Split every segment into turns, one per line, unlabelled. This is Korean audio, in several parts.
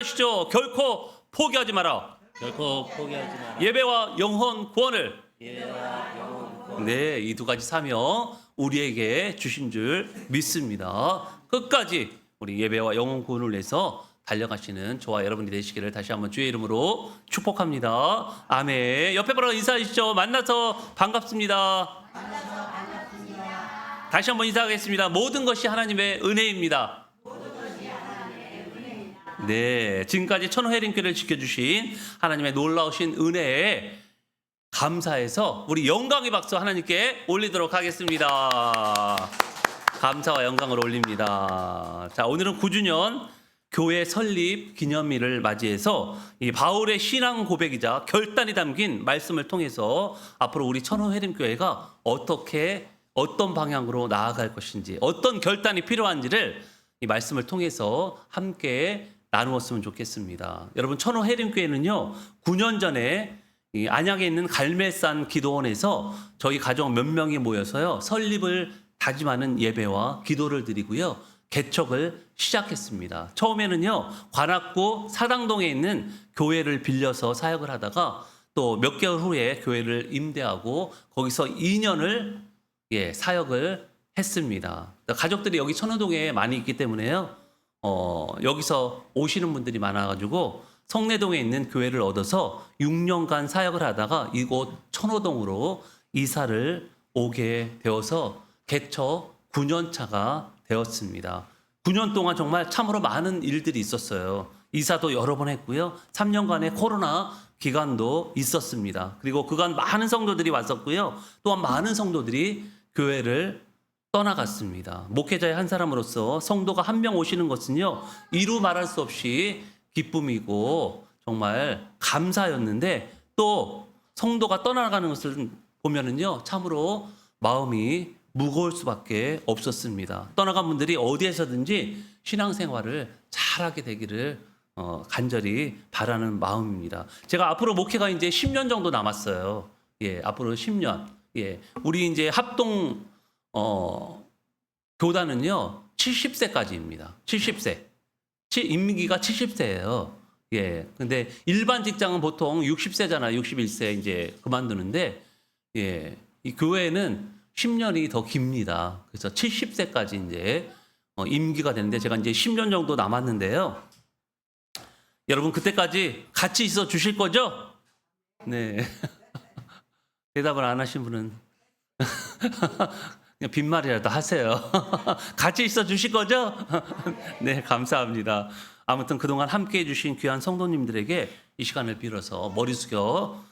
하시죠. 결코 포기하지 마라.
결코 포기하지 마라.
예배와 영혼 구원을.
예배와 영혼 구원.
네, 이 두 가지 사명 우리에게 주신 줄 믿습니다. 끝까지 우리 예배와 영혼 구원을 위해서 달려가시는 저와 여러분이 되시기를 다시 한번 주의 이름으로 축복합니다. 아멘. 옆에 바로 인사하시죠. 만나서 반갑습니다. 다시 한번 인사하겠습니다. 모든 것이 하나님의 은혜입니다. 네, 지금까지 천호해림교를 지켜주신 하나님의 놀라우신 은혜에 감사해서 우리 영광의 박수 하나님께 올리도록 하겠습니다. 감사와 영광을 올립니다. 자, 오늘은 9주년 교회 설립 기념일을 맞이해서 이 바울의 신앙 고백이자 결단이 담긴 말씀을 통해서 앞으로 우리 천호해림교회가 어떤 방향으로 나아갈 것인지, 어떤 결단이 필요한지를 이 말씀을 통해서 함께 나누었으면 좋겠습니다. 여러분, 천호해림교회는요 9년 전에 이 안양에 있는 갈매산 기도원에서 저희 가족 몇 명이 모여서요 설립을 다짐하는 예배와 기도를 드리고요 개척을 시작했습니다. 처음에는요 관악구 사당동에 있는 교회를 빌려서 사역을 하다가 또 몇 개월 후에 교회를 임대하고 거기서 2년을 사역을 했습니다. 가족들이 여기 천호동에 많이 있기 때문에요 여기서 오시는 분들이 많아가지고 성내동에 있는 교회를 얻어서 6년간 사역을 하다가 이곳 천호동으로 이사를 오게 되어서 개척 9년 차가 되었습니다. 9년 동안 정말 참으로 많은 일들이 있었어요. 이사도 여러 번 했고요. 3년간의 코로나 기간도 있었습니다. 그리고 그간 많은 성도들이 왔었고요. 또한 많은 성도들이 교회를 떠나갔습니다. 목회자의 한 사람으로서 성도가 한 명 오시는 것은요 이루 말할 수 없이 기쁨이고 정말 감사였는데 또 성도가 떠나가는 것을 보면은요 참으로 마음이 무거울 수밖에 없었습니다. 떠나간 분들이 어디에서든지 신앙생활을 잘하게 되기를 간절히 바라는 마음입니다. 제가 앞으로 목회가 이제 10년 정도 남았어요. 앞으로 10년. 우리 이제 합동 교단은요 70세까지입니다. 70세. 임기가 70세예요. 근데 일반 직장은 보통 60세잖아요. 61세 이제 그만두는데 이 교회는 10년이 더 깁니다. 그래서 70세까지 이제 임기가 되는데 제가 이제 10년 정도 남았는데요. 여러분 그때까지 같이 있어 주실 거죠? 네. 대답을 안 하신 분은 그냥 빈말이라도 하세요. 같이 있어 주실 거죠? 네, 감사합니다. 아무튼 그동안 함께 해주신 귀한 성도님들에게 이 시간을 빌어서 머리 숙여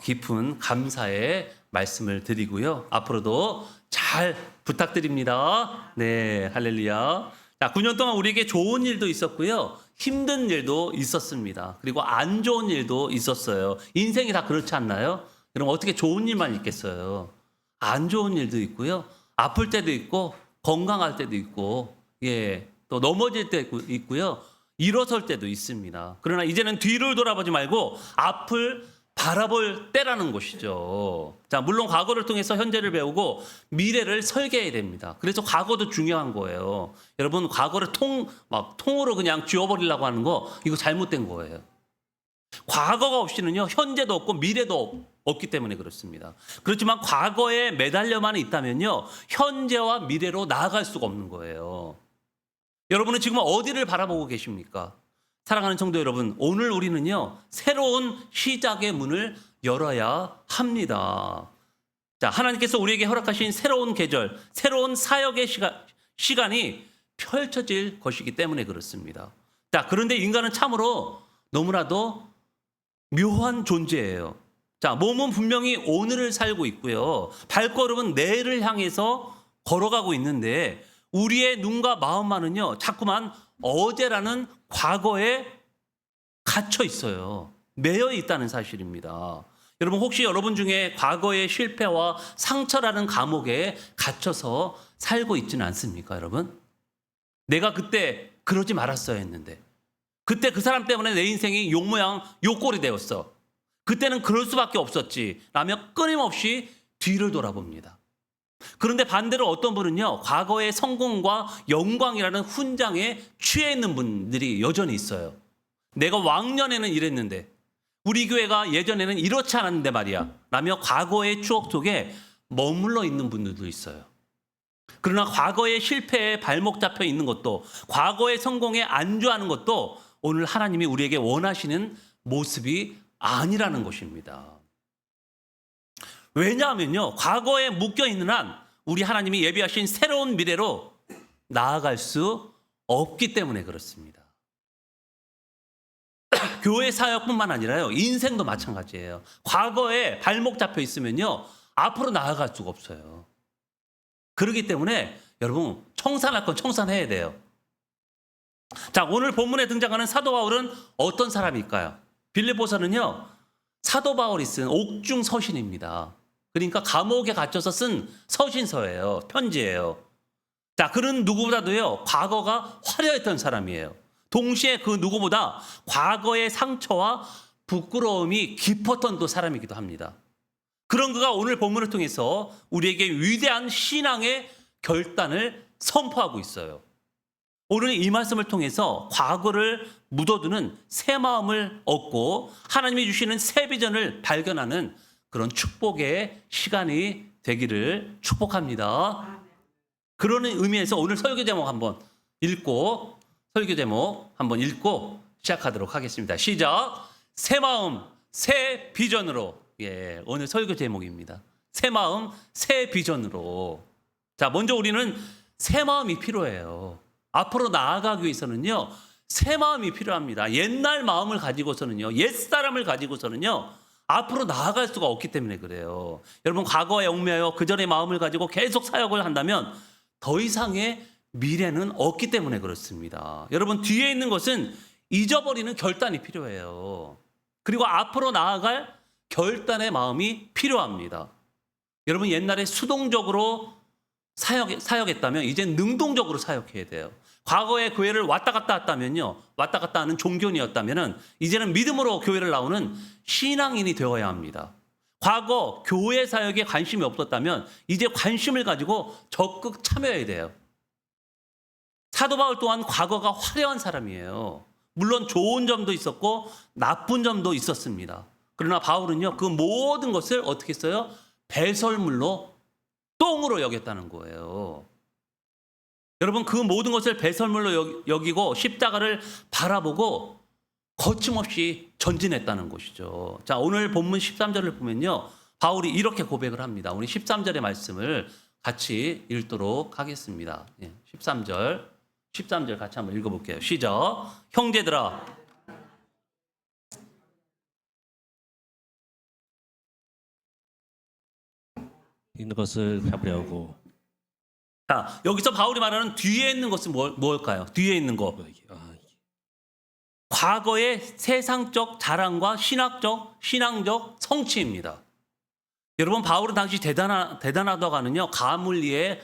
깊은 감사의 말씀을 드리고요. 앞으로도 잘 부탁드립니다. 네, 할렐루야. 자, 9년 동안 우리에게 좋은 일도 있었고요. 힘든 일도 있었습니다. 그리고 안 좋은 일도 있었어요. 인생이 다 그렇지 않나요? 그럼 어떻게 좋은 일만 있겠어요? 안 좋은 일도 있고요. 아플 때도 있고 건강할 때도 있고 또 넘어질 때도 있고요. 일어설 때도 있습니다. 그러나 이제는 뒤를 돌아보지 말고 앞을 바라볼 때라는 것이죠. 자, 물론 과거를 통해서 현재를 배우고 미래를 설계해야 됩니다. 그래서 과거도 중요한 거예요. 여러분 과거를 통으로 그냥 지워버리려고 하는 거 이거 잘못된 거예요. 과거가 없이는요 현재도 없고 미래도 없기 때문에 그렇습니다. 그렇지만 과거에 매달려만 있다면요 현재와 미래로 나아갈 수가 없는 거예요. 여러분은 지금 어디를 바라보고 계십니까? 사랑하는 성도 여러분, 오늘 우리는요 새로운 시작의 문을 열어야 합니다. 자, 하나님께서 우리에게 허락하신 새로운 계절, 새로운 사역의 시간이 펼쳐질 것이기 때문에 그렇습니다. 자, 그런데 인간은 참으로 너무나도 묘한 존재예요. 자, 몸은 분명히 오늘을 살고 있고요. 발걸음은 내일을 향해서 걸어가고 있는데 우리의 눈과 마음만은요 자꾸만 어제라는 과거에 갇혀 있어요. 매여 있다는 사실입니다. 여러분 혹시 여러분 중에 과거의 실패와 상처라는 감옥에 갇혀서 살고 있지는 않습니까, 여러분? 내가 그때 그러지 말았어야 했는데, 그때 그 사람 때문에 내 인생이 욕 모양 욕골이 되었어. 그때는 그럴 수밖에 없었지 라며 끊임없이 뒤를 돌아봅니다. 그런데 반대로 어떤 분은요 과거의 성공과 영광이라는 훈장에 취해 있는 분들이 여전히 있어요. 내가 왕년에는 이랬는데 우리 교회가 예전에는 이렇지 않았는데 말이야 라며 과거의 추억 속에 머물러 있는 분들도 있어요. 그러나 과거의 실패에 발목 잡혀 있는 것도 과거의 성공에 안주하는 것도 오늘 하나님이 우리에게 원하시는 모습이 아니라는 것입니다. 왜냐하면요, 과거에 묶여 있는 한 우리 하나님이 예비하신 새로운 미래로 나아갈 수 없기 때문에 그렇습니다. 교회 사역뿐만 아니라요, 인생도 마찬가지예요. 과거에 발목 잡혀 있으면요, 앞으로 나아갈 수가 없어요. 그렇기 때문에 여러분, 청산할 건 청산해야 돼요. 자, 오늘 본문에 등장하는 사도 바울은 어떤 사람일까요? 빌립보서는요, 사도 바울이 쓴 옥중 서신입니다. 그러니까 감옥에 갇혀서 쓴 서신서예요. 편지예요. 자, 그는 누구보다도요, 과거가 화려했던 사람이에요. 동시에 그 누구보다 과거의 상처와 부끄러움이 깊었던 또 사람이기도 합니다. 그런 그가 오늘 본문을 통해서 우리에게 위대한 신앙의 결단을 선포하고 있어요. 오늘 이 말씀을 통해서 과거를 묻어두는 새 마음을 얻고 하나님이 주시는 새 비전을 발견하는 그런 축복의 시간이 되기를 축복합니다. 그런 의미에서 오늘 설교 제목 한번 읽고 시작하도록 하겠습니다. 시작. 새 마음, 새 비전으로. 예, 오늘 설교 제목입니다. 새 마음, 새 비전으로. 자, 먼저 우리는 새 마음이 필요해요. 앞으로 나아가기 위해서는요, 새 마음이 필요합니다. 옛날 마음을 가지고서는요, 옛 사람을 가지고서는요, 앞으로 나아갈 수가 없기 때문에 그래요. 여러분, 과거에 얽매여 그전의 마음을 가지고 계속 사역을 한다면 더 이상의 미래는 없기 때문에 그렇습니다. 여러분, 뒤에 있는 것은 잊어버리는 결단이 필요해요. 그리고 앞으로 나아갈 결단의 마음이 필요합니다. 여러분, 옛날에 수동적으로 사역했다면 이제 능동적으로 사역해야 돼요. 과거에 교회를 왔다 갔다 했다면요, 왔다 갔다 하는 종교인이었다면 이제는 믿음으로 교회를 나오는 신앙인이 되어야 합니다. 과거 교회 사역에 관심이 없었다면 이제 관심을 가지고 적극 참여해야 돼요. 사도 바울 또한 과거가 화려한 사람이에요. 물론 좋은 점도 있었고 나쁜 점도 있었습니다. 그러나 바울은요, 그 모든 것을 어떻게 했어요? 배설물로, 똥으로 여겼다는 거예요. 여러분, 그 모든 것을 배설물로 여기고 십자가를 바라보고 거침없이 전진했다는 것이죠. 자, 오늘 본문 13절을 보면요, 바울이 이렇게 고백을 합니다. 우리 13절의 말씀을 같이 읽도록 하겠습니다. 13절 같이 한번 읽어볼게요. 시작. 형제들아,
있는 것을 잡으려고.
자, 여기서 바울이 말하는 뒤에 있는 것은 뭘까요? 뒤에 있는 거. 과거의 세상적 자랑과 신앙적 성취입니다. 여러분, 바울은 당시 대단하다고 하는요, 가말리의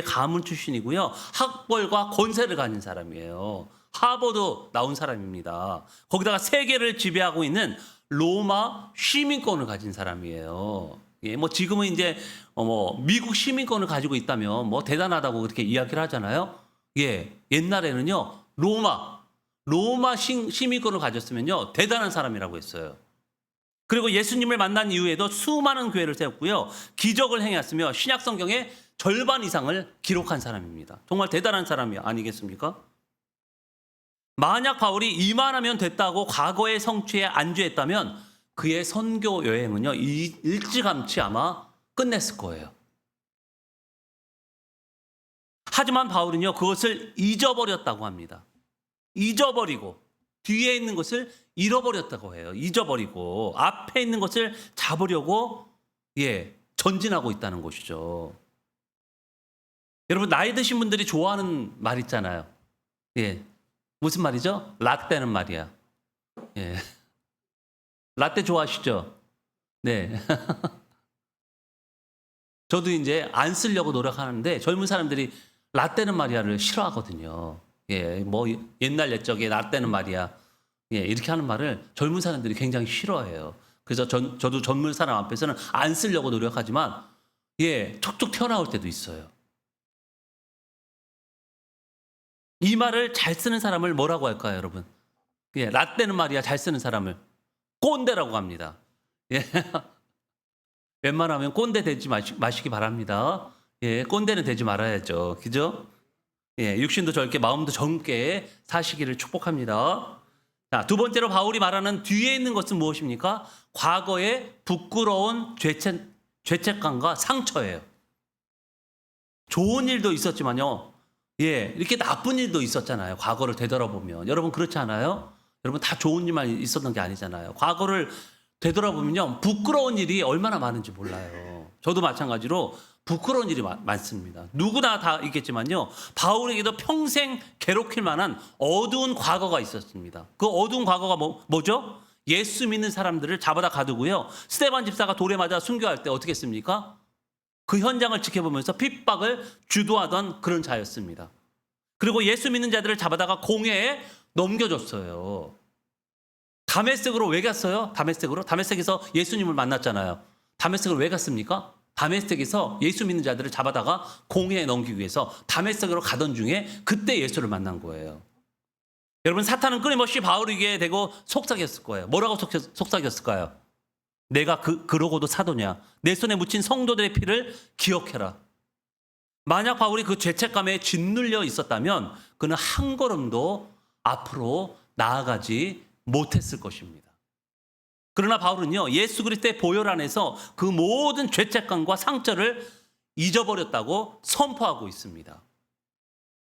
가문 출신이고요, 학벌과 권세를 가진 사람이에요. 하버드 나온 사람입니다. 거기다가 세계를 지배하고 있는 로마 시민권을 가진 사람이에요. 예, 뭐 지금은 이제 미국 시민권을 가지고 있다면 뭐 대단하다고 그렇게 이야기를 하잖아요. 예, 옛날에는요, 로마 시민권을 가졌으면요, 대단한 사람이라고 했어요. 그리고 예수님을 만난 이후에도 수많은 교회를 세웠고요, 기적을 행했으며 신약 성경의 절반 이상을 기록한 사람입니다. 정말 대단한 사람이 아니겠습니까? 만약 바울이 이만하면 됐다고 과거의 성취에 안주했다면 그의 선교 여행은요, 일찌감치 아마 끝냈을 거예요. 하지만 바울은요, 그것을 잊어버렸다고 합니다. 잊어버리고 뒤에 있는 것을 잃어버렸다고 해요. 잊어버리고 앞에 있는 것을 잡으려고 전진하고 있다는 것이죠. 여러분, 나이 드신 분들이 좋아하는 말 있잖아요. 예, 무슨 말이죠? 라떼는 말이야. 예, 라떼 좋아하시죠? 네. 저도 이제 안 쓰려고 노력하는데 젊은 사람들이 라떼는 말이야를 싫어하거든요. 예, 뭐 옛날 옛적에 라떼는 말이야, 예, 이렇게 하는 말을 젊은 사람들이 굉장히 싫어해요. 그래서 저도 젊은 사람 앞에서는 안 쓰려고 노력하지만 툭툭 튀어나올 때도 있어요. 이 말을 잘 쓰는 사람을 뭐라고 할까요, 여러분? 예, 라떼는 말이야 잘 쓰는 사람을 꼰대라고 합니다. 예. 웬만하면 꼰대 되지 마시기 바랍니다. 예, 꼰대는 되지 말아야죠. 그죠? 예, 육신도 젊게 마음도 젊게 사시기를 축복합니다. 자, 두 번째로 바울이 말하는 뒤에 있는 것은 무엇입니까? 과거의 부끄러운 죄책감과 상처예요. 좋은 일도 있었지만요. 예, 이렇게 나쁜 일도 있었잖아요. 과거를 되돌아보면. 여러분 그렇지 않아요? 여러분 다 좋은 일만 있었던 게 아니잖아요. 과거를 되돌아보면요. 부끄러운 일이 얼마나 많은지 몰라요. 저도 마찬가지로 부끄러운 일이 많습니다. 누구나 다 있겠지만요. 바울에게도 평생 괴롭힐 만한 어두운 과거가 있었습니다. 그 어두운 과거가 뭐죠? 예수 믿는 사람들을 잡아다 가두고요. 스데반 집사가 돌에 맞아 순교할 때 어떻게 했습니까? 그 현장을 지켜보면서 핍박을 주도하던 그런 자였습니다. 그리고 예수 믿는 자들을 잡아다가 공회에 넘겨줬어요. 다메섹으로 왜 갔어요? 다메섹에서 예수님을 만났잖아요. 다메섹으로 왜 갔습니까? 다메섹에서 예수 믿는 자들을 잡아다가 공회에 넘기기 위해서 다메섹으로 가던 중에 그때 예수를 만난 거예요. 여러분 사탄은 끊임없이 바울에게 대고 속삭였을 거예요. 뭐라고 속삭였을까요? 내가 그러고도 사도냐? 내 손에 묻힌 성도들의 피를 기억해라. 만약 바울이 그 죄책감에 짓눌려 있었다면 그는 한 걸음도 앞으로 나아가지 못했을 것입니다. 그러나 바울은요, 예수 그리스도의 보혈 안에서 그 모든 죄책감과 상처를 잊어버렸다고 선포하고 있습니다.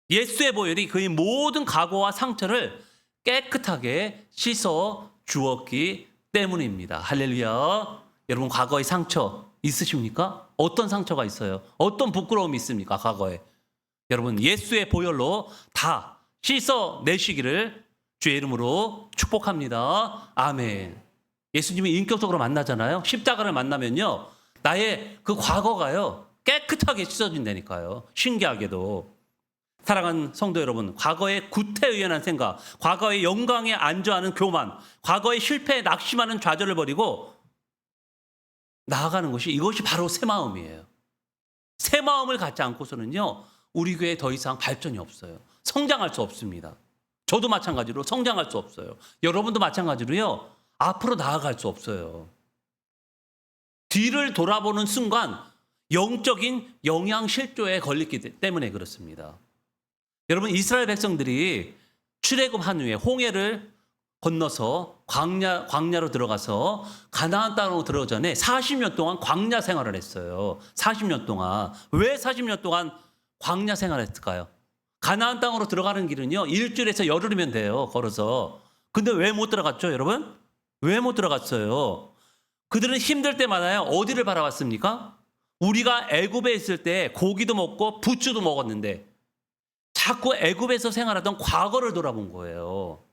예수의 보혈이 그의 모든 과거와 상처를 깨끗하게 씻어 주었기 때문입니다. 할렐루야. 여러분 과거의 상처 있으십니까? 어떤 상처가 있어요? 어떤 부끄러움이 있습니까? 과거에. 여러분 예수의 보혈로 다 씻어 내시기를 주의 이름으로 축복합니다. 아멘. 예수님이 인격적으로 만나잖아요. 십자가를 만나면요. 나의 그 과거가요. 깨끗하게 씻어진다니까요. 신기하게도. 사랑하는 성도 여러분, 과거의 구태의연한 생각, 과거의 영광에 안주하는 교만, 과거의 실패에 낙심하는 좌절을 버리고 나아가는 것이 이것이 바로 새 마음이에요. 새 마음을 갖지 않고서는요. 우리 교회에 더 이상 발전이 없어요. 성장할 수 없습니다. 저도 마찬가지로 성장할 수 없어요. 여러분도 마찬가지로요. 앞으로 나아갈 수 없어요. 뒤를 돌아보는 순간 영적인 영양실조에 걸리기 때문에 그렇습니다. 여러분 이스라엘 백성들이 출애굽한 후에 홍해를 건너서 광야로 들어가서 가나안 땅으로 들어오기 전에 40년 동안 광야 생활을 했어요. 40년 동안. 왜 40년 동안 광야 생활을 했을까요? 가나안 땅으로 들어가는 길은요. 일주일에서 열흘이면 돼요. 걸어서. 근데 왜 못 들어갔죠, 여러분? 왜 못 들어갔어요? 그들은 힘들 때마다요. 어디를 바라봤습니까? 우리가 애굽에 있을 때 고기도 먹고 부추도 먹었는데 자꾸 애굽에서 생활하던 과거를 돌아본 거예요.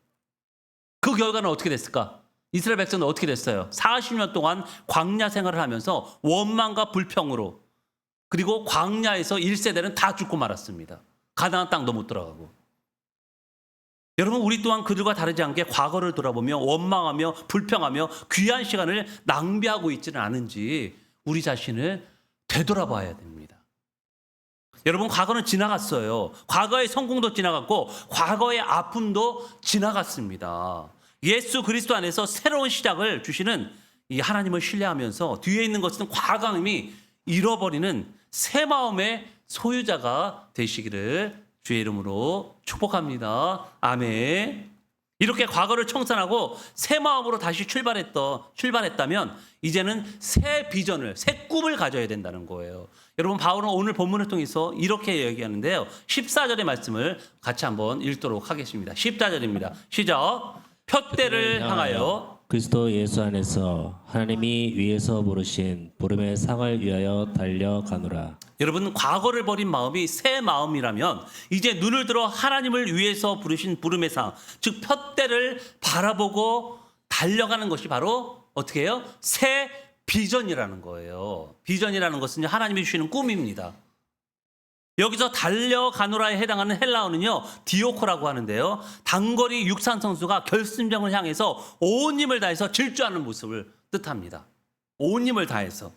그 결과는 어떻게 됐을까? 이스라엘 백성은 어떻게 됐어요? 40년 동안 광야 생활을 하면서 원망과 불평으로 그리고 광야에서 1세대는 다 죽고 말았습니다. 가나안 땅도 못 들어가고. 여러분 우리 또한 그들과 다르지 않게 과거를 돌아보며 원망하며 불평하며 귀한 시간을 낭비하고 있지는 않은지 우리 자신을 되돌아봐야 됩니다. 여러분 과거는 지나갔어요. 과거의 성공도 지나갔고 과거의 아픔도 지나갔습니다. 예수 그리스도 안에서 새로운 시작을 주시는 이 하나님을 신뢰하면서 뒤에 있는 것은 과감히 잃어버리는 새 마음의 소유자가 되시기를 주의 이름으로 축복합니다. 아멘. 이렇게 과거를 청산하고 새 마음으로 다시 출발했다면 이제는 새 비전을, 새 꿈을 가져야 된다는 거예요. 여러분 바울은 오늘 본문을 통해서 이렇게 얘기하는데요. 14절의 말씀을 같이 한번 읽도록 하겠습니다. 14절입니다. 시작. 푯대를 향하여
그리스도 예수 안에서 하나님이 위에서 부르신 부름의 상을 위하여 달려가노라.
여러분 과거를 버린 마음이 새 마음이라면 이제 눈을 들어 하나님을 위해서 부르신 부름의 상, 즉 푯대를 바라보고 달려가는 것이 바로 어떻게 해요? 새 비전이라는 거예요. 비전이라는 것은 하나님이 주시는 꿈입니다. 여기서 달려가노라에 해당하는 헬라어는요 디오코라고 하는데요. 단거리 육상 선수가 결승점을 향해서 온 힘을 다해서 질주하는 모습을 뜻합니다. 온 힘을 다해서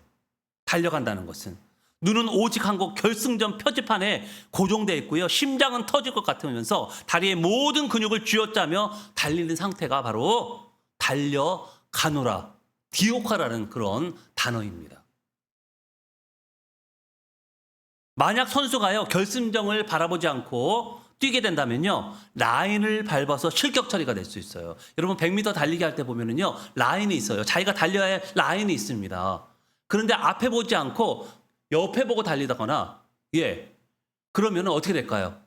달려간다는 것은 눈은 오직 한 곳 결승전 표지판에 고정되어 있고요. 심장은 터질 것 같으면서 다리의 모든 근육을 쥐어짜며 달리는 상태가 바로 달려가노라, 디오카라는 그런 단어입니다. 만약 선수가요 결승점을 바라보지 않고 뛰게 된다면요 라인을 밟아서 실격 처리가 될 수 있어요. 여러분 100m 달리기 할 때 보면은요 라인이 있어요. 자기가 달려야 할 라인이 있습니다. 그런데 앞에 보지 않고 옆에 보고 달리다거나 그러면 어떻게 될까요?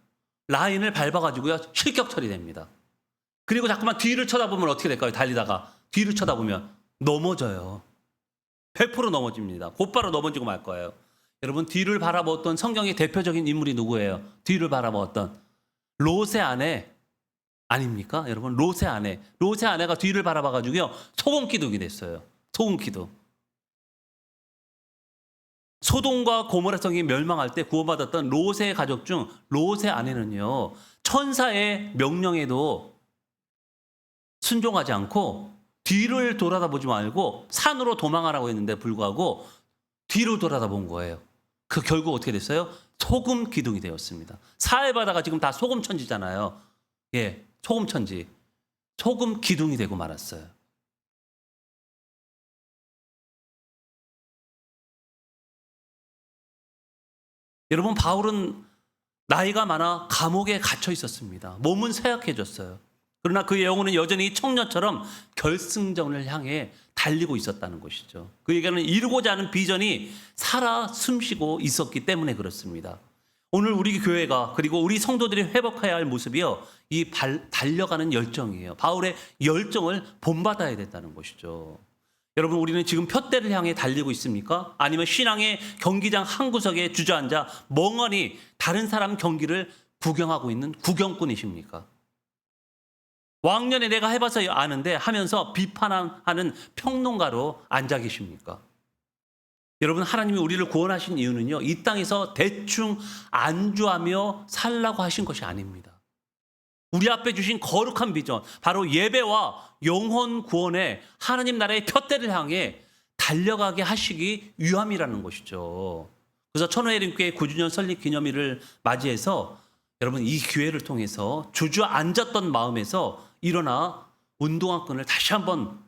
라인을 밟아가지고요 실격 처리됩니다. 그리고 자꾸만 뒤를 쳐다보면 어떻게 될까요? 달리다가 뒤를 쳐다보면 넘어져요. 100% 넘어집니다. 곧바로 넘어지고 말 거예요. 여러분 뒤를 바라보았던 성경의 대표적인 인물이 누구예요? 뒤를 바라보았던 롯의 아내 아닙니까? 여러분 롯의 아내가 뒤를 바라봐가지고요 소금 기둥이 됐어요. 소금 기둥. 소돔과 고모라 성이 멸망할 때 구원받았던 롯의 가족 중 롯의 아내는요 천사의 명령에도 순종하지 않고 뒤를 돌아다보지 말고 산으로 도망하라고 했는데 불구하고 뒤로 돌아다본 거예요. 그 결국 어떻게 됐어요? 소금 기둥이 되었습니다. 사해 바다가 지금 다 소금 천지잖아요. 소금 천지. 소금 기둥이 되고 말았어요. 여러분 바울은 나이가 많아 감옥에 갇혀 있었습니다. 몸은 쇠약해졌어요. 그러나 그의 영혼은 여전히 청년처럼 결승전을 향해 달리고 있었다는 것이죠. 그에게는 이루고자 하는 비전이 살아 숨쉬고 있었기 때문에 그렇습니다. 오늘 우리 교회가 그리고 우리 성도들이 회복해야 할 모습이요. 이 달려가는 열정이에요. 바울의 열정을 본받아야 된다는 것이죠. 여러분 우리는 지금 푯대를 향해 달리고 있습니까? 아니면 신앙의 경기장 한 구석에 주저앉아 멍하니 다른 사람 경기를 구경하고 있는 구경꾼이십니까? 왕년에 내가 해봐서 아는데 하면서 비판하는 평론가로 앉아 계십니까? 여러분 하나님이 우리를 구원하신 이유는요. 이 땅에서 대충 안주하며 살라고 하신 것이 아닙니다. 우리 앞에 주신 거룩한 비전, 바로 예배와 영혼 구원의 하나님 나라의 푯대를 향해 달려가게 하시기 위함이라는 것이죠. 그래서 천호예림교회 9주년 설립 기념일을 맞이해서 여러분 이 기회를 통해서 주저앉았던 마음에서 일어나 운동화 끈을 다시 한번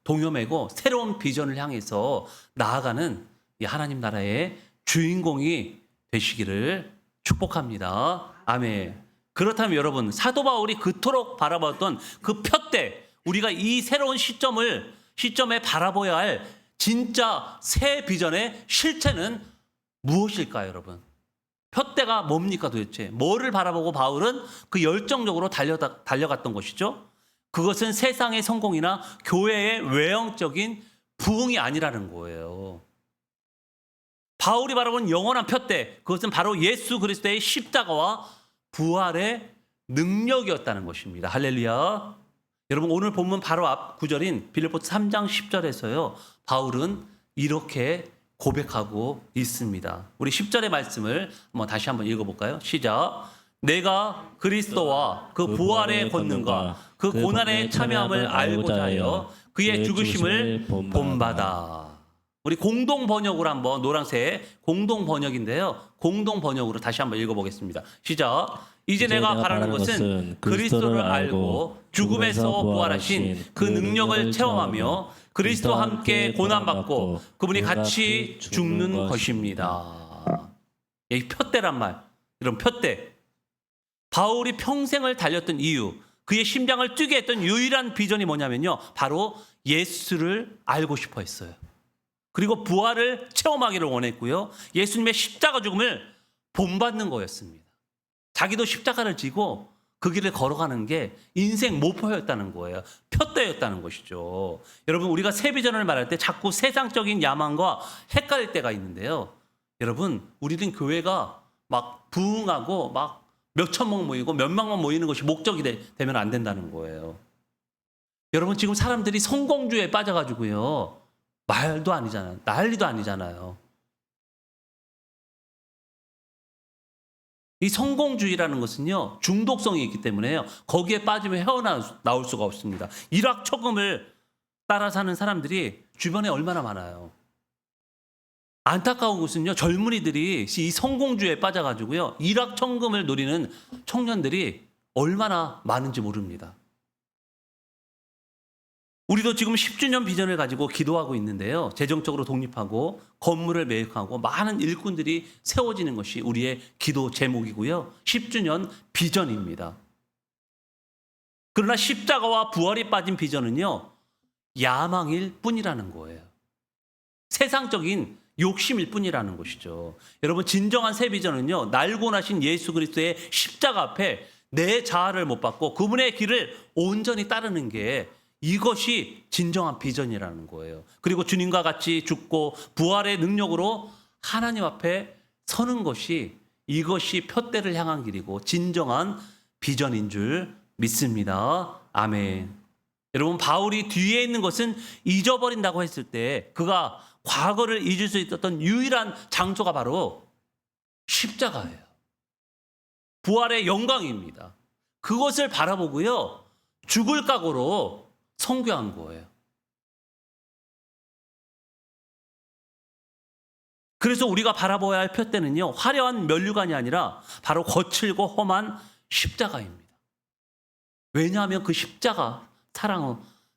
동여매고 새로운 비전을 향해서 나아가는 이 하나님 나라의 주인공이 되시기를 축복합니다. 아멘. 그렇다면 여러분 사도 바울이 그토록 바라봤던 그 푯대, 우리가 이 새로운 시점에 바라봐야 할 진짜 새 비전의 실체는 무엇일까요, 여러분? 푯대가 뭡니까 도대체? 뭐를 바라보고 바울은 그 열정적으로 달려갔던 것이죠? 그것은 세상의 성공이나 교회의 외형적인 부흥이 아니라는 거예요. 바울이 바라본 영원한 푯대, 그것은 바로 예수 그리스도의 십자가와 부활의 능력이었다는 것입니다. 할렐루야. 여러분 오늘 본문 바로 앞 구절인 빌립보서 3장 10절에서요. 바울은 이렇게 고백하고 있습니다. 우리 10절의 말씀을 다시 한번 읽어볼까요? 시작. 내가 그리스도와 그 부활의 권능과 그 고난에 참여함을 알고자 하여 그의 죽으심을 본받아. 우리 공동 번역으로 한번 노란색 공동 번역인데요. 공동 번역으로 다시 한번 읽어보겠습니다. 시작. 이제 내가 바라는 것은 그리스도를 알고 죽음에서 부활하신 그 능력을 체험하며 그리스도와 함께 고난받고 그분이 같이 죽는 것입니다. 이 푯대란 말, 이런 푯대. 바울이 평생을 달렸던 이유, 그의 심장을 뛰게 했던 유일한 비전이 뭐냐면요. 바로 예수를 알고 싶어 했어요. 그리고 부활을 체험하기를 원했고요. 예수님의 십자가 죽음을 본받는 거였습니다. 자기도 십자가를 지고 그 길을 걸어가는 게 인생 목표였다는 거예요. 푯대였다는 것이죠. 여러분 우리가 새 비전을 말할 때 자꾸 세상적인 야망과 헷갈릴 때가 있는데요. 여러분 우리는 교회가 막 부흥하고 막 몇천 명 모이고 몇만명 모이는 것이 목적이 되면 안 된다는 거예요. 여러분 지금 사람들이 성공주의에 빠져가지고요. 말도 아니잖아요. 난리도 아니잖아요. 이 성공주의라는 것은요. 중독성이 있기 때문에요. 거기에 빠지면 헤어나올 수가 없습니다. 일확천금을 따라 사는 사람들이 주변에 얼마나 많아요. 안타까운 것은요, 젊은이들이 이 성공주의에 빠져가지고요, 일확천금을 노리는 청년들이 얼마나 많은지 모릅니다. 우리도 지금 10주년 비전을 가지고 기도하고 있는데요. 재정적으로 독립하고 건물을 매입하고 많은 일꾼들이 세워지는 것이 우리의 기도 제목이고요. 10주년 비전입니다. 그러나 십자가와 부활이 빠진 비전은요, 야망일 뿐이라는 거예요. 세상적인 욕심일 뿐이라는 것이죠. 여러분, 진정한 새 비전은요, 날고 나신 예수 그리스도의 십자가 앞에 내 자아를 못 받고 그분의 길을 온전히 따르는 게, 이것이 진정한 비전이라는 거예요. 그리고 주님과 같이 죽고 부활의 능력으로 하나님 앞에 서는 것이, 이것이 푯대를 향한 길이고 진정한 비전인 줄 믿습니다. 아멘. 여러분, 바울이 뒤에 있는 것은 잊어버린다고 했을 때 그가 과거를 잊을 수 있었던 유일한 장소가 바로 십자가예요. 부활의 영광입니다. 그것을 바라보고요, 죽을 각오로 선교한 거예요. 그래서 우리가 바라봐야 할 푯대는요, 화려한 면류관이 아니라 바로 거칠고 험한 십자가입니다. 왜냐하면 그 십자가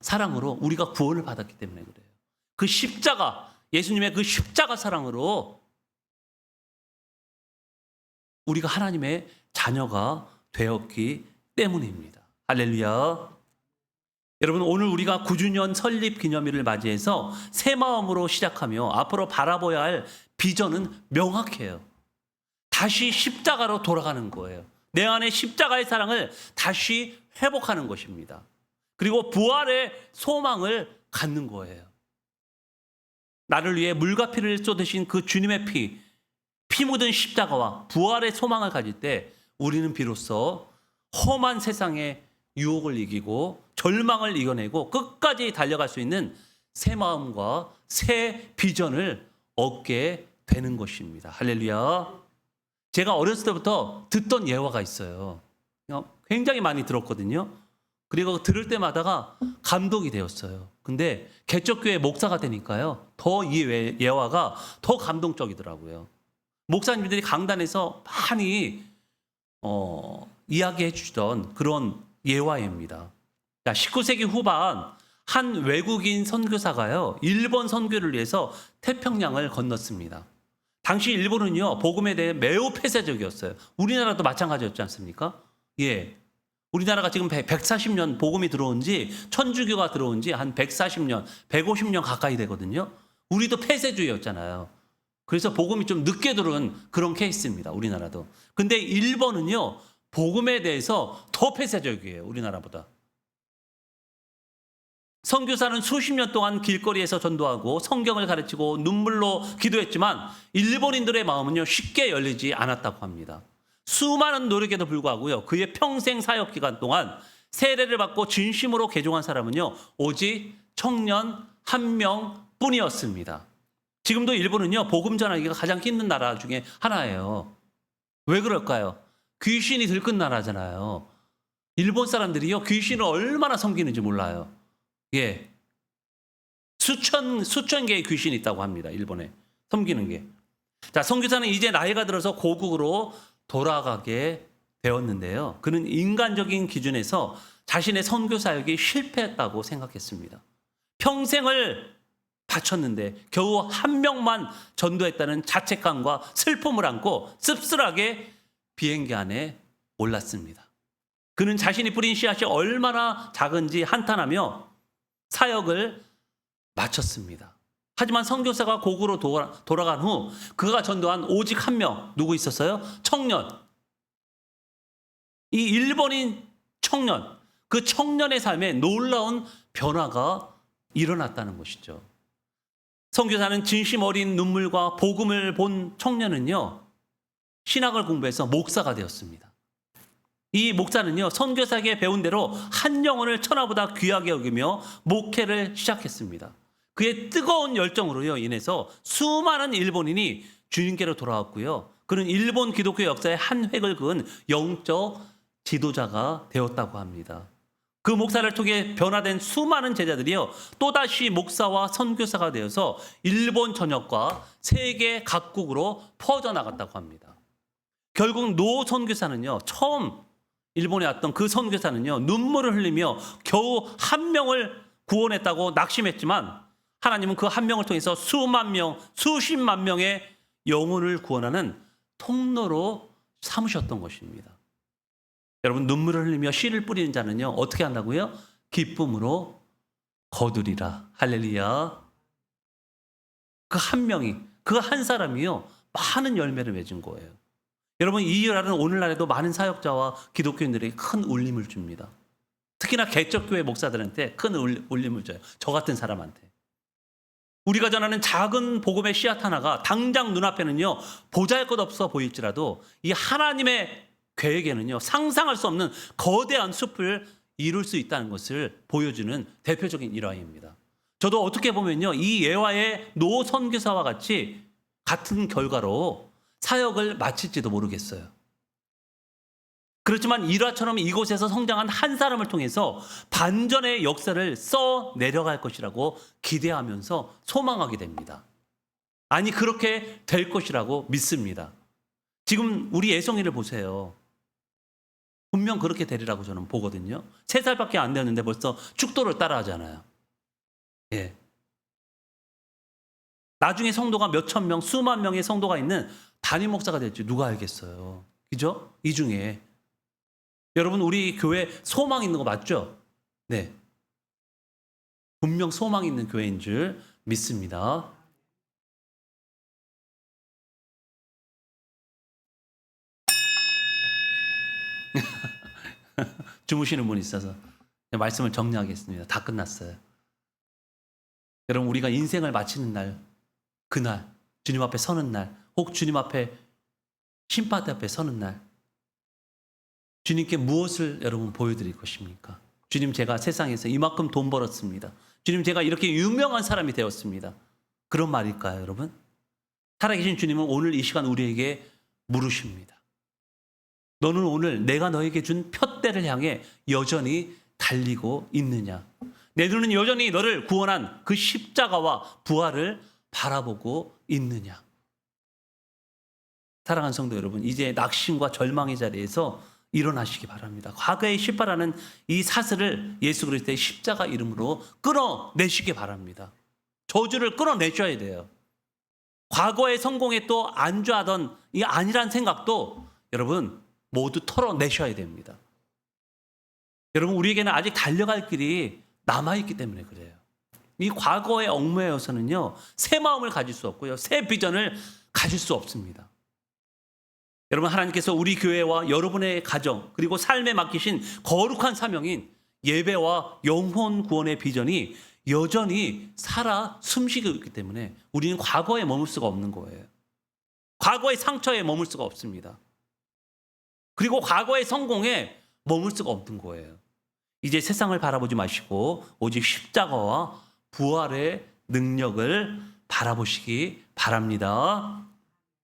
사랑으로 우리가 구원을 받았기 때문에 그래요. 그 십자가, 예수님의 그 십자가 사랑으로 우리가 하나님의 자녀가 되었기 때문입니다. 할렐루야. 여러분, 오늘 우리가 9주년 설립 기념일을 맞이해서 새 마음으로 시작하며 앞으로 바라봐야 할 비전은 명확해요. 다시 십자가로 돌아가는 거예요. 내 안에 십자가의 사랑을 다시 회복하는 것입니다. 그리고 부활의 소망을 갖는 거예요. 나를 위해 물과 피를 쏟으신 그 주님의 피 묻은 십자가와 부활의 소망을 가질 때 우리는 비로소 험한 세상의 유혹을 이기고 절망을 이겨내고 끝까지 달려갈 수 있는 새 마음과 새 비전을 얻게 되는 것입니다. 할렐루야. 제가 어렸을 때부터 듣던 예화가 있어요. 굉장히 많이 들었거든요. 그리고 들을 때마다가 감동이 되었어요. 근데 개척교회 목사가 되니까요, 더 이 예화가 더 감동적이더라고요. 목사님들이 강단에서 많이 이야기해 주던 그런 예화입니다. 19세기 후반 한 외국인 선교사가요, 일본 선교를 위해서 태평양을 건넜습니다. 당시 일본은요, 복음에 대해 매우 폐쇄적이었어요. 우리나라도 마찬가지였지 않습니까? 예. 우리나라가 지금 140년 복음이 들어온 지, 천주교가 들어온 지 한 140년, 150년 가까이 되거든요. 우리도 폐쇄주의였잖아요. 그래서 복음이 좀 늦게 들어온 그런 케이스입니다. 우리나라도. 근데 일본은요, 복음에 대해서 더 폐쇄적이에요. 우리나라보다. 선교사는 수십 년 동안 길거리에서 전도하고 성경을 가르치고 눈물로 기도했지만 일본인들의 마음은요, 쉽게 열리지 않았다고 합니다. 수많은 노력에도 불구하고요, 그의 평생 사역 기간 동안 세례를 받고 진심으로 개종한 사람은요, 오직 청년 한 명뿐이었습니다. 지금도 일본은요, 복음 전하기가 가장 힘든 나라 중에 하나예요. 왜 그럴까요? 귀신이 들끓는 나라잖아요. 일본 사람들이요, 귀신을 얼마나 섬기는지 몰라요. 예. 수천 개의 귀신이 있다고 합니다. 일본에. 섬기는 게. 자, 선교사는 이제 나이가 들어서 고국으로 돌아가게 되었는데요. 그는 인간적인 기준에서 자신의 선교 사역이 실패했다고 생각했습니다. 평생을 바쳤는데 겨우 한 명만 전도했다는 자책감과 슬픔을 안고 씁쓸하게 비행기 안에 올랐습니다. 그는 자신이 뿌린 씨앗이 얼마나 작은지 한탄하며 사역을 마쳤습니다. 하지만 선교사가 고국으로 돌아간 후 그가 전도한 오직 한 명, 누구 있었어요? 청년. 이 일본인 청년, 그 청년의 삶에 놀라운 변화가 일어났다는 것이죠. 선교사는 진심 어린 눈물과 복음을 본 청년은요, 신학을 공부해서 목사가 되었습니다. 이 목사는요, 선교사에게 배운 대로 한 영혼을 천하보다 귀하게 여기며 목회를 시작했습니다. 그의 뜨거운 열정으로요 인해서 수많은 일본인이 주님께로 돌아왔고요. 그는 일본 기독교 역사의 한 획을 그은 영적 지도자가 되었다고 합니다. 그 목사를 통해 변화된 수많은 제자들이요, 또다시 목사와 선교사가 되어서 일본 전역과 세계 각국으로 퍼져나갔다고 합니다. 결국 노 선교사는요, 처음 일본에 왔던 그 선교사는요, 눈물을 흘리며 겨우 한 명을 구원했다고 낙심했지만 하나님은 그 한 명을 통해서 수만 명, 수십만 명의 영혼을 구원하는 통로로 삼으셨던 것입니다. 여러분, 눈물을 흘리며 씨를 뿌리는 자는요, 어떻게 한다고요? 기쁨으로 거두리라. 할렐루야. 그 한 명이, 그 한 사람이요, 많은 열매를 맺은 거예요. 여러분, 이 일은 오늘날에도 많은 사역자와 기독교인들에게 큰 울림을 줍니다. 특히나 개척교회 목사들한테 큰 울림을 줘요. 저 같은 사람한테. 우리가 전하는 작은 복음의 씨앗 하나가 당장 눈앞에는요, 보잘것없어 보일지라도 이 하나님의 계획에는요, 상상할 수 없는 거대한 숲을 이룰 수 있다는 것을 보여주는 대표적인 일화입니다. 저도 어떻게 보면요, 이 예화의 노 선교사와 같은 결과로 사역을 마칠지도 모르겠어요. 그렇지만 일화처럼 이곳에서 성장한 한 사람을 통해서 반전의 역사를 써 내려갈 것이라고 기대하면서 소망하게 됩니다. 아니, 그렇게 될 것이라고 믿습니다. 지금 우리 예성이를 보세요. 분명 그렇게 되리라고 저는 보거든요. 3살밖에 안 되었는데 벌써 축도를 따라하잖아요. 예. 나중에 성도가 몇천 명, 수만 명의 성도가 있는 담임 목사가 될지 누가 알겠어요. 그죠? 이 중에. 여러분, 우리 교회 소망 있는 거 맞죠? 네. 분명 소망 있는 교회인 줄 믿습니다. 주무시는 분이 있어서 말씀을 정리하겠습니다. 다 끝났어요. 여러분, 우리가 인생을 마치는 날, 그날, 주님 앞에 서는 날, 혹 주님 앞에 심판 앞에 서는 날, 주님께 무엇을 여러분 보여드릴 것입니까? 주님, 제가 세상에서 이만큼 돈 벌었습니다. 주님, 제가 이렇게 유명한 사람이 되었습니다. 그런 말일까요, 여러분? 살아계신 주님은 오늘 이 시간 우리에게 물으십니다. 너는 오늘 내가 너에게 준 푯대를 향해 여전히 달리고 있느냐? 내 눈은 여전히 너를 구원한 그 십자가와 부활을 바라보고 있느냐? 사랑하는 성도 여러분, 이제 낙심과 절망의 자리에서 일어나시기 바랍니다. 과거의 십자라는 이 사슬을 예수 그리스도의 십자가 이름으로 끊어내시기 바랍니다. 저주를 끊어내셔야 돼요. 과거의 성공에 또 안주하던 이 아니란 생각도 여러분 모두 털어내셔야 됩니다. 여러분, 우리에게는 아직 달려갈 길이 남아있기 때문에 그래요. 이 과거의 얽매여서는요, 새 마음을 가질 수 없고요, 새 비전을 가질 수 없습니다. 여러분, 하나님께서 우리 교회와 여러분의 가정 그리고 삶에 맡기신 거룩한 사명인 예배와 영혼 구원의 비전이 여전히 살아 숨쉬고 있기 때문에 우리는 과거에 머물 수가 없는 거예요. 과거의 상처에 머물 수가 없습니다. 그리고 과거의 성공에 머물 수가 없는 거예요. 이제 세상을 바라보지 마시고 오직 십자가와 부활의 능력을 바라보시기 바랍니다.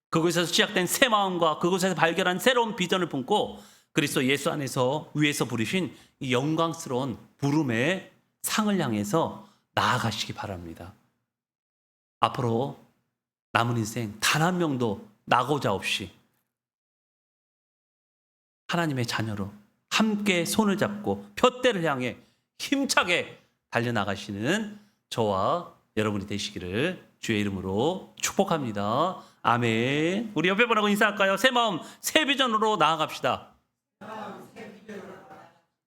그곳에서 시작된 새 마음과 그곳에서 발견한 새로운 비전을 품고 그리스도 예수 안에서 위에서 부르신 이 영광스러운 부름의 상을 향해서 나아가시기 바랍니다. 앞으로 남은 인생 단 한 명도 낙오자 없이 하나님의 자녀로 함께 손을 잡고 푯대를 향해 힘차게 달려나가시는 저와 여러분이 되시기를 주의 이름으로 축복합니다. 아멘. 우리 옆에 분하고 인사할까요? 새 마음, 새 비전으로 나아갑시다.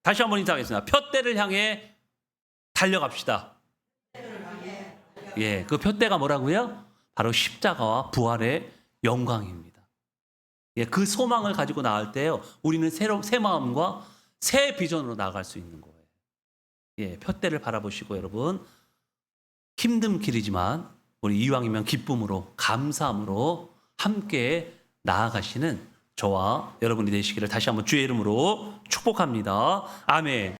다시 한번 인사하겠습니다. 푯대를 향해 달려갑시다. 예, 그 푯대가 뭐라고요? 바로 십자가와 부활의 영광입니다. 예, 그 소망을 가지고 나갈 때요, 우리는 새 마음과 새 비전으로 나아갈 수 있는 거예요. 예, 푯대를 바라보시고 여러분, 힘든 길이지만 우리 이왕이면 기쁨으로, 감사함으로 함께 나아가시는 저와 여러분이 되시기를 다시 한번 주의 이름으로 축복합니다. 아멘.